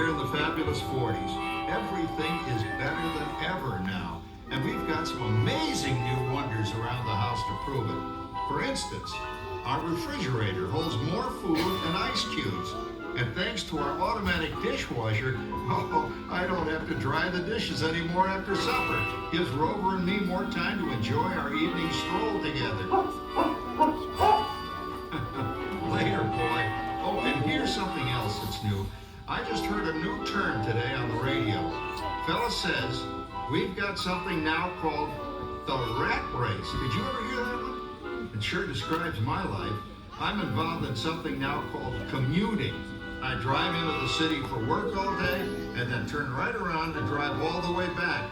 in the fabulous 40s. Everything is better than ever now. And we've got some amazing new wonders around the house to prove it. For instance, our refrigerator holds more food and ice cubes. And thanks to our automatic dishwasher, I don't have to dry the dishes anymore after supper. Gives Rover and me more time to enjoy our evening stroll together. Later, boy. Oh, and here's something else that's new. I just heard a new term today on the radio. Fella says we've got something now called the rat race. Did you ever hear that one? It sure describes my life. I'm involved in something now called commuting. I drive into the city for work all day and then turn right around and drive all the way back.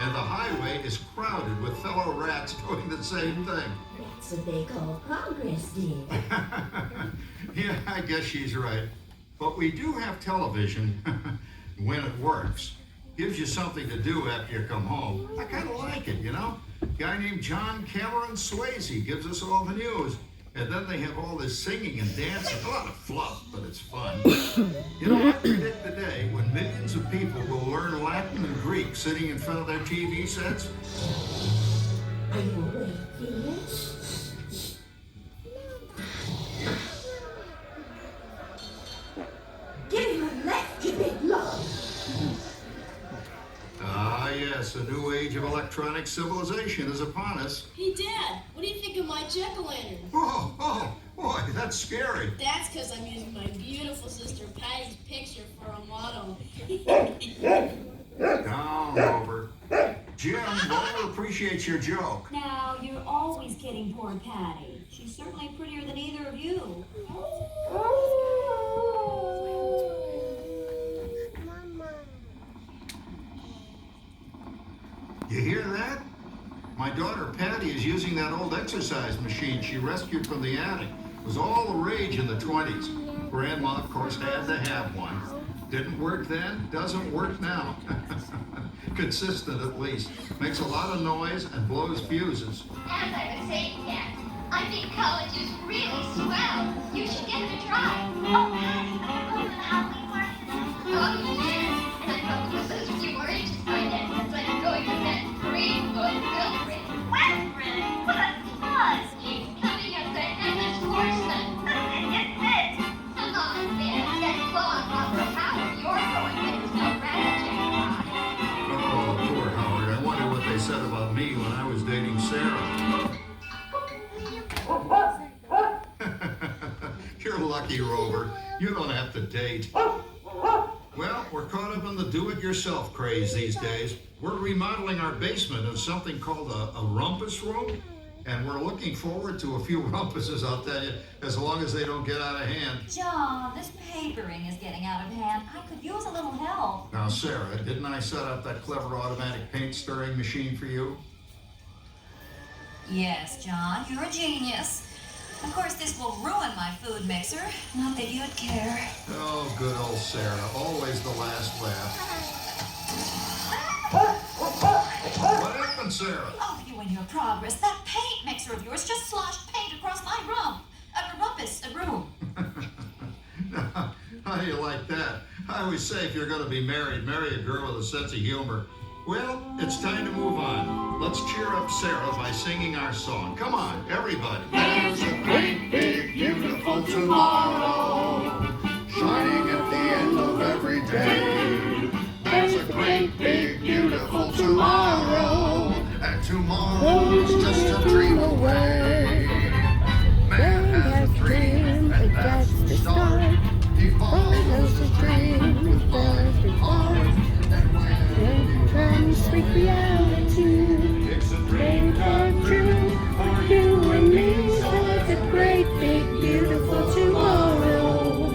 And the highway is crowded with fellow rats doing the same thing. That's what they call progress, dear. Yeah, I guess she's right. But we do have television when it works. Gives you something to do after you come home. I kind of like it, you know? Guy named John Cameron Swayze gives us all the news. And then they have all this singing and dancing. A lot of fluff, but it's fun. You know, I predict the day when millions of people will learn Latin and Greek sitting in front of their TV sets. Are you awake, Felix? Give him a left, you big love. Ah, yes, a new age of electronic civilization is upon us. Hey, Dad, what do you think of my jack-o'-lantern? Oh, boy, that's scary. That's because I'm using my beautiful sister Patty's picture for a model. Down, Rover. Jim, Rover appreciates your joke. Now, you're always kidding poor Patty. She's certainly prettier than either of you. You hear that? My daughter Patty is using that old exercise machine she rescued from the attic. It was all the rage in the 20s. Grandma, of course, had to have one. Didn't work then, doesn't work now. Consistent, at least. Makes a lot of noise and blows fuses. As I was saying, Dad, I think college is really swell. You should give it a try. Oh, Patty, I'm going to the Halloween party tonight. Oh, yes. And I know this is you were anxious by then. That's why I'm going to that rainbow Wilfred. Wilfred? Well, that's fun. He's coming up that Emma's Larson. Get this. Come on, man. Get close. For Howard, you're going with his no rabbit. Oh, poor Howard. I wonder what they said about me when I was dating Sarah. You're lucky, Rover. You don't have to date. Well, we're caught up in the do-it-yourself craze these days. We're remodeling our basement in something called a rumpus room, and we're looking forward to a few rumpuses, I'll tell you, as long as they don't get out of hand. John, this papering is getting out of hand. I could use a little help. Now, Sarah, didn't I set up that clever automatic paint stirring machine for you? Yes, John, you're a genius. Of course, this will ruin my food mixer. Not that you'd care. Oh, good old Sarah. Always the last laugh. What happened, Sarah? Oh, you and your progress. That paint mixer of yours just sloshed paint across my room. How do you like that? I always say if you're going to be married, marry a girl with a sense of humor. Well, it's time to move on. Let's cheer up Sarah by singing our song. Come on, everybody. There's a great, big, beautiful tomorrow, shining at the end of every day. There's a great, big, beautiful tomorrow, and tomorrow's just a dream away. Man has a dream, and that's the start. He follows his dream with every heart, and when comes sweet reality, it's a dream come true for you and me. So it's a great, big, beautiful tomorrow,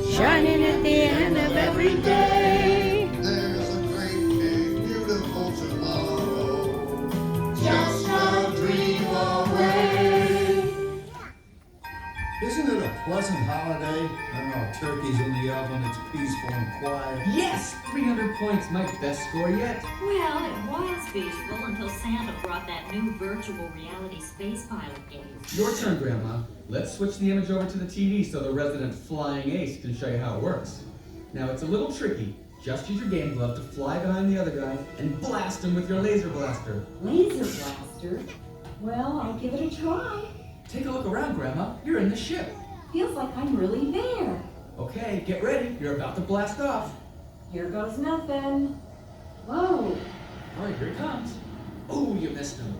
shining at the end of every day. There's a great, big, beautiful tomorrow, just a dream away. Isn't it a pleasant holiday? I don't know, turkey's in the oven, it's peaceful and quiet. Yes! 300 points, my best score yet. Well, it was peaceful until Santa brought that new virtual reality space pilot game. Your turn, Grandma. Let's switch the image over to the TV so the resident flying ace can show you how it works. Now it's a little tricky. Just use your game glove to fly behind the other guys and blast them with your laser blaster. Laser blaster? Well, I'll give it a try. Take a look around, Grandma. You're in the ship. Feels like I'm really there. Okay, get ready. You're about to blast off. Here goes nothing. Whoa. All right, here it comes. Oh, you missed him.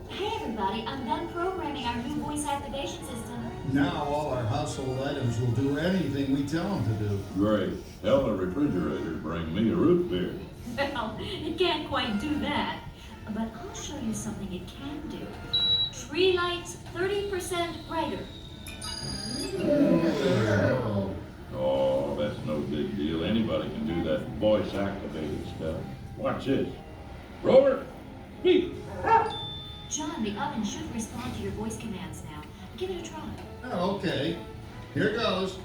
Hey everybody, I'm done programming our new voice activation system. Now all our household items will do anything we tell them to do. Great. Tell the refrigerator to bring me a root beer. Well, it can't quite do that. But I'll show you something it can do. Tree lights 30% brighter. Oh, that's no big deal. Anybody can do that voice-activated stuff. Watch this. Rover, speak. John, the oven should respond to your voice commands now. Give it a try. Oh, okay. Here goes.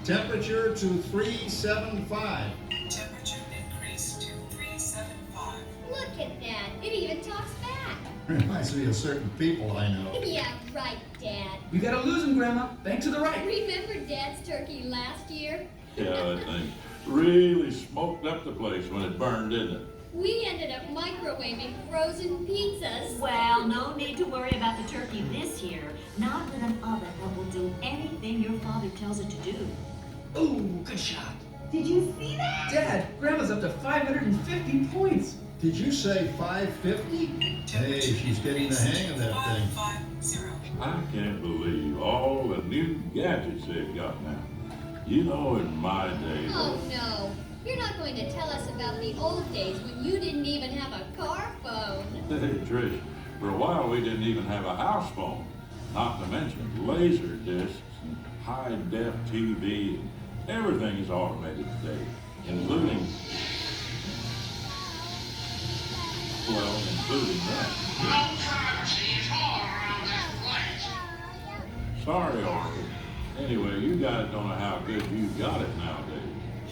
Temperature to 375. Temperature increased to 375. Look at that. It even talks back. Reminds me of certain people I know. Yeah, right, Dad. You gotta lose him, Grandma. Bank to the right. Remember Dad's turkey last year? Yeah, that thing really smoked up the place when it burned, didn't it? We ended up microwaving frozen pizzas. Well, no need to worry about the turkey this year. Not with an oven that will do anything your father tells it to do. Ooh, good shot. Did you see that? Dad, Grandma's up to 550 points. Did you say 550? Hey, she's getting the hang of that thing. 550. I can't believe all the new gadgets they've got now. You know, in my day... Oh no. You're not going to tell us about the old days when you didn't even have a car phone. Hey, Trish, for a while we didn't even have a house phone. Not to mention laser discs and high-def TV. Everything is automated today, including that. No privacy at all around this place. Sorry, Arthur. Anyway, you guys don't know how good you got it nowadays.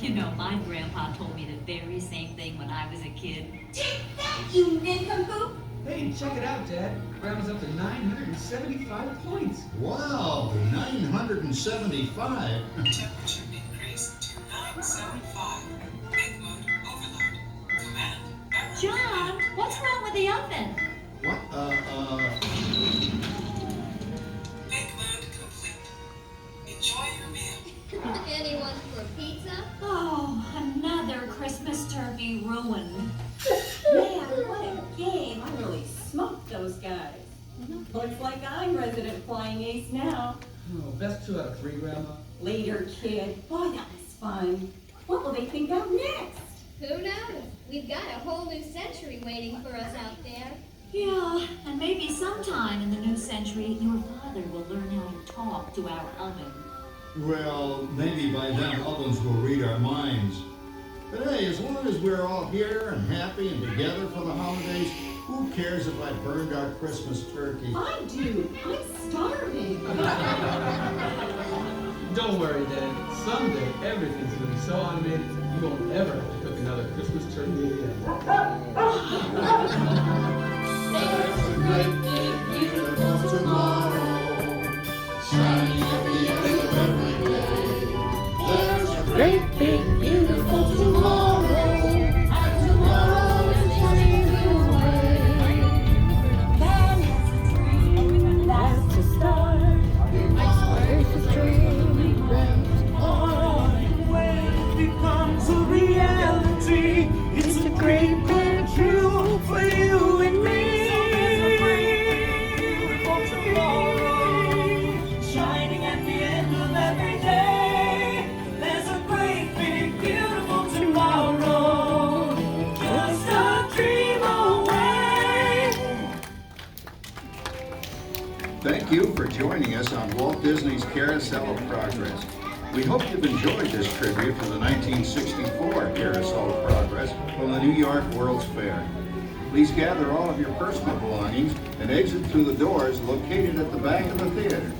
You know, my grandpa told me the very same thing when I was a kid. Take that, you nincompoop! Hey, check it out, Dad. Grandma's up to 975 points. Wow, 975. Temperature increased to 975. Big mood overload. Command error. John, what's wrong with the oven? What? Big mood complete. Enjoy your meal. Anyone for pizza? Oh, another Christmas turkey ruined. Man, what a game. I really smoked those guys. Looks like I'm resident flying ace now. Oh, best 2 out of 3, Grandma. Later, kid. Boy, that was fun. What will they think of next? Who knows? We've got a whole new century waiting for us out there. Yeah, and maybe sometime in the new century, your father will learn how to talk to our oven. Well, maybe by then ovens will read our minds. But hey, as long as we're all here and happy and together for the holidays, who cares if I burned our Christmas turkey? I do. I'm starving. Don't worry, Dad. Someday everything's gonna be so automated you won't ever have to cook another Christmas turkey again. There's a great big beautiful tomorrow, shining at the end of every day. There's a great big beautiful tomorrow, and tomorrow is coming your way. Man has a dream, that's to start. Big aspirations dream, and on. When it becomes a reality, it's a great big deal for you and me. Shining at the end of every day, there's a great big beautiful tomorrow, just a dream away. Thank you for joining us on Walt Disney's Carousel of Progress. We hope you've enjoyed this tribute to the 1964 Carousel of Progress from the New York World's Fair. Please gather all of your personal belongings and exit through the doors located at the back of the theater.